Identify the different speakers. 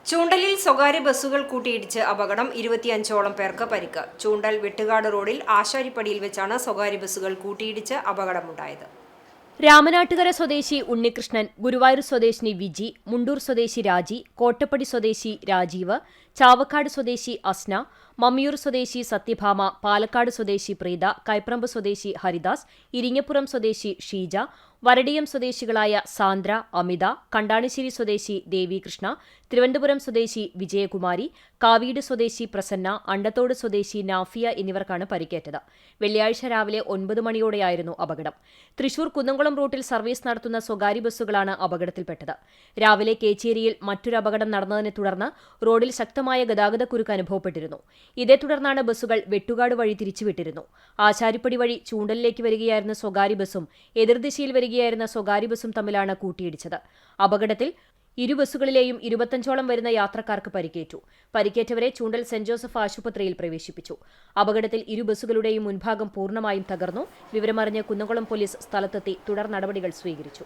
Speaker 1: ചൂണ്ടലിൽ സ്വകാര്യ ബസ്സുകൾ കൂട്ടിയിടിച്ച് അപകടം 25ഓളം പേർക്ക് പരിക്ക്. ചൂണ്ടൽ വെട്ടുകാട് റോഡിൽ ആശാരിപ്പടിയിൽ വെച്ചാണ് സ്വകാര്യ ബസ്സുകൾ കൂട്ടിയിടിച്ച് അപകടമുണ്ടായത്.
Speaker 2: രാമനാട്ടുകര സ്വദേശി ഉണ്ണികൃഷ്ണൻ, ഗുരുവായൂർ സ്വദേശിനി വിജി, മുണ്ടൂർ സ്വദേശി രാജി, കോട്ടപ്പടി സ്വദേശി രാജീവ്, ചാവക്കാട് സ്വദേശി അസ്ന, മമ്മിയൂർ സ്വദേശി സത്യഭാമ, പാലക്കാട് സ്വദേശി പ്രീത, കൈപ്രമ്പ് സ്വദേശി ഹരിദാസ്, ഇരിങ്ങപ്പുറം സ്വദേശി ഷീജ, വരടിയം സ്വദേശികളായ സാന്ദ്ര, അമിത, കണ്ടാണിശ്ശേരി സ്വദേശി ദേവികൃഷ്ണ, തിരുവനന്തപുരം സ്വദേശി വിജയകുമാരി, കാവീട് സ്വദേശി പ്രസന്ന, അണ്ടത്തോട് സ്വദേശി നാഫിയ എന്നിവർക്കാണ് പരിക്കേറ്റത്. വെള്ളിയാഴ്ച രാവിലെ 9 മണിയോടെയായിരുന്നു അപകടം. തൃശൂർ കുന്നംകുളം റൂട്ടിൽ സർവീസ് നടത്തുന്ന സ്വകാര്യ ബസ്സുകളാണ് അപകടത്തിൽപ്പെട്ടത്. രാവിലെ കേച്ചേരിയിൽ മറ്റൊരു അപകടം നടന്നതിനെ തുടർന്ന് റോഡിൽ ശക്തമായ ഗതാഗതക്കുരുക്ക് അനുഭവപ്പെട്ടിരുന്നു. ഇതേ തുടർന്നാണ് ബസ്സുകൾ വെട്ടുകാട് വഴി തിരിച്ചുവിട്ടിരുന്നു. ആശാരിപ്പടി വഴി ചൂണ്ടലിലേക്ക് വരികയായിരുന്ന സ്വകാര്യ ബസ്സും എതിർദിശയിൽ വരികയായിരുന്ന സ്വകാര്യ ബസ്സും തമ്മിലാണ് കൂട്ടിയിടിച്ചത്. അപകടത്തിൽ ഇരു ബസ്സുകളിലെയും 25ഓളം വരുന്ന യാത്രക്കാർക്ക് പരിക്കേറ്റു. പരിക്കേറ്റവരെ ചൂണ്ടൽ സെന്റ് ജോസഫ് ആശുപത്രിയിൽ പ്രവേശിപ്പിച്ചു. അപകടത്തിൽ ഇരു ബസ്സുകളുടെയും മുൻഭാഗം പൂർണ്ണമായും തകർന്നു. വിവരമറിഞ്ഞ് കുന്നംകുളം പോലീസ് സ്ഥലത്തെത്തി തുടർ നടപടികൾ സ്വീകരിച്ചു.